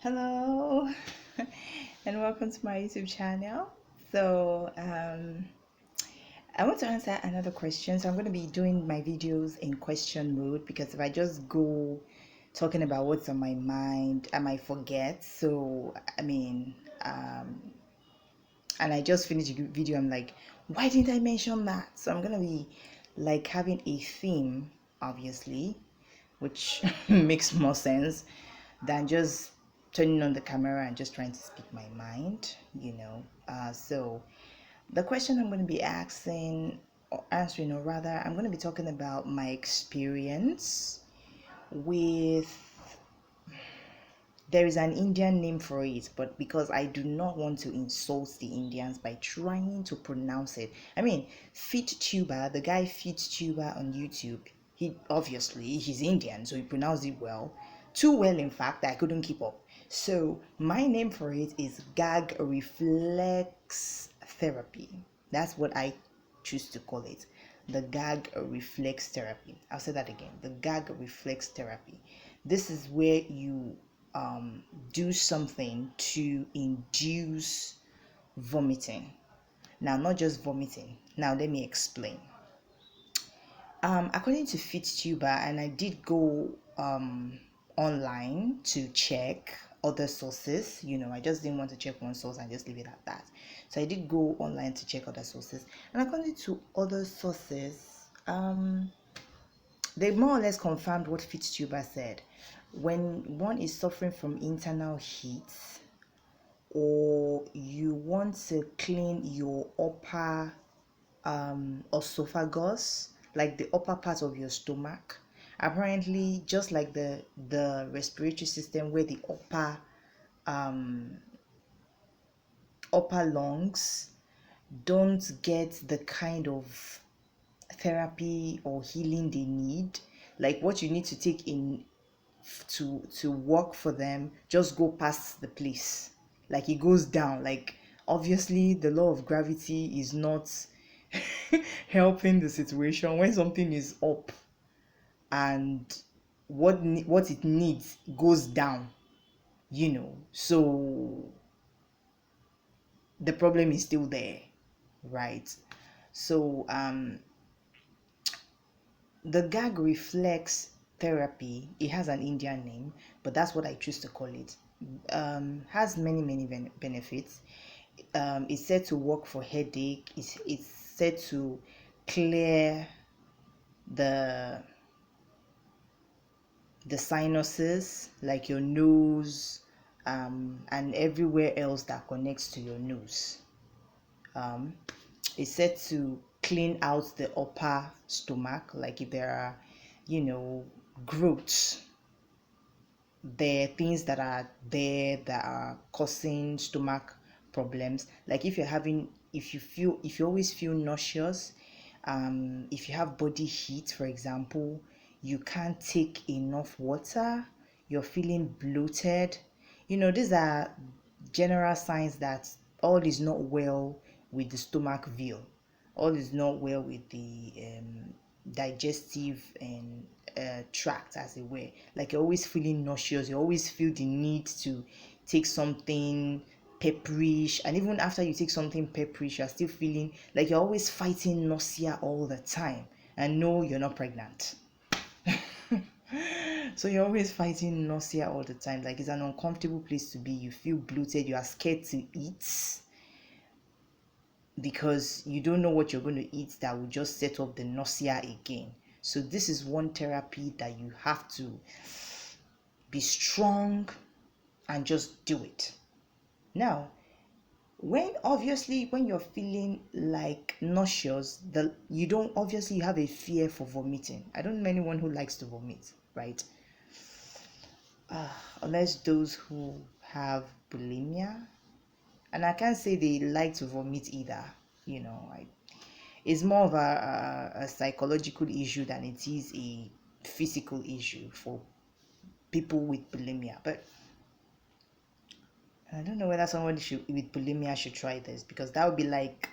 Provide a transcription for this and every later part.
Hello, and welcome to my YouTube channel. So, I want to answer another question. So, I'm going to be doing my videos in question mode because if I just go talking about what's on my mind, I might forget. Um, and I just finished the video. I'm like, why didn't I mention that? So, I'm going to be like having a theme, obviously, which makes more sense than just turning on the camera and just trying to speak my mind. So the question I'm going to be asking or answering, or rather, I'm going to be talking about my experience with. There is an Indian name for it, but because I do not want to insult the Indians by trying to pronounce it. I mean, FitTuber, the guy FitTuber on YouTube, he's Indian, so he pronounced it well. Too well, in fact, that I couldn't keep up. So my name for it is gag reflex therapy. That's what I choose to call it. The gag reflex therapy. I'll say that again. The gag reflex therapy. This is where you do something to induce vomiting. Now, not just vomiting. Now, let me explain. According to FitTuber, and I did go online to check other sources. I just didn't want to check one source and just leave it at that. So I did go online to check other sources, and according to other sources, they more or less confirmed what FitTuber said. When one is suffering from internal heat, or you want to clean your upper esophagus, like the upper part of your stomach, apparently just like the respiratory system, where the um upper lungs don't get the kind of therapy or healing they need, like what you need to take in to work for them, just go past the place, like it goes down. Like, obviously the law of gravity is not helping the situation when something is up and what it needs goes down. So the problem is still there, right? So the gag reflex therapy, it has an Indian name, but that's what I choose to call it. Has many benefits. It's said to work for headache. It's said to clear the sinuses, like your nose, and everywhere else that connects to your nose. Um, it's said to clean out the upper stomach, like if there are, you know, growths, there are things that are there that are causing stomach problems. Like if you always feel nauseous, if you have body heat, for example, you can't take enough water, you're feeling bloated, these are general signs that all is not well with the stomach veil, all is not well with the digestive and tract, as it were. Like, you're always feeling nauseous, you always feel the need to take something pepperish, and even after you take something pepperish, you're still feeling like you're always fighting nausea all the time. And no, you're not pregnant. So you're always fighting nausea all the time. Like, it's an uncomfortable place to be. You feel bloated, you are scared to eat because you don't know what you're going to eat that will just set off the nausea again. So this is one therapy that you have to be strong and just do it. Now, when you're feeling like nauseous, you have a fear for vomiting. I don't know anyone who likes to vomit, right? Unless those who have bulimia, and I can't say they like to vomit either. It's more of a psychological issue than it is a physical issue for people with bulimia. But I don't know whether somebody with bulimia should try this, because that would be like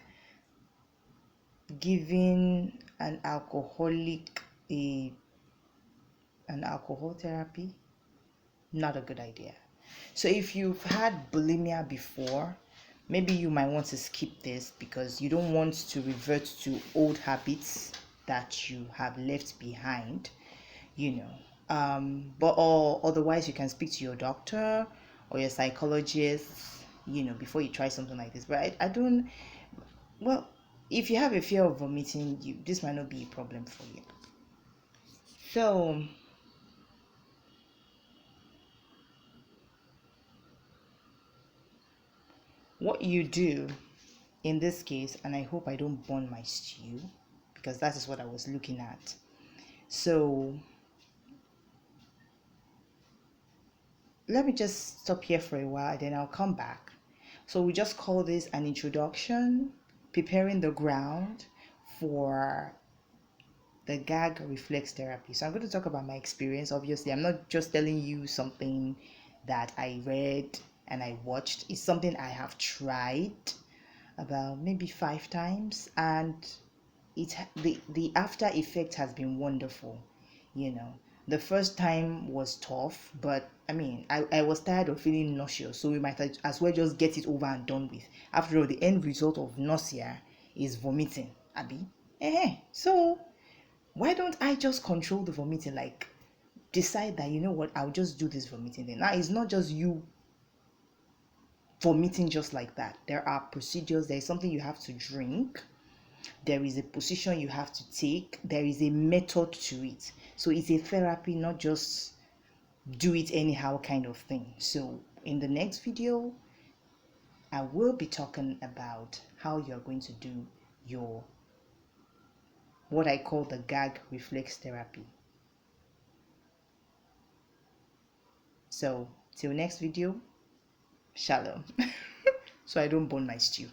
giving an alcoholic an alcohol therapy. Not a good idea. So if you've had bulimia before, maybe you might want to skip this because you don't want to revert to old habits that you have left behind, you know. But or otherwise you can speak to your doctor or your psychologist, before you try something like this. But I don't, well, if you have a fear of vomiting, this might not be a problem for you. So what you do in this case, and I hope I don't burn my stew because that is what I was looking at. So let me just stop here for a while, then I'll come back. So we just call this an introduction, preparing the ground for the gag reflex therapy. So I'm going to talk about my experience. Obviously, I'm not just telling you something that I read and I watched. It's something I have tried about maybe 5 times, and the after effect has been wonderful. The first time was tough, but I mean, I was tired of feeling nauseous, so we might as well just get it over and done with. After all, the end result of nausea is vomiting, Abby. So why don't I just control the vomiting? Like, decide that, you know what, I'll just do this vomiting thing. Now, it's not just you vomiting just like that. There are procedures, there is something you have to drink, there is a position you have to take, there is a method to it. So it's a therapy, not just do it anyhow kind of thing. So in the next video, I will be talking about how you're going to do your, what I call the gag reflex therapy. So till next video, shalom. So I don't burn my stew.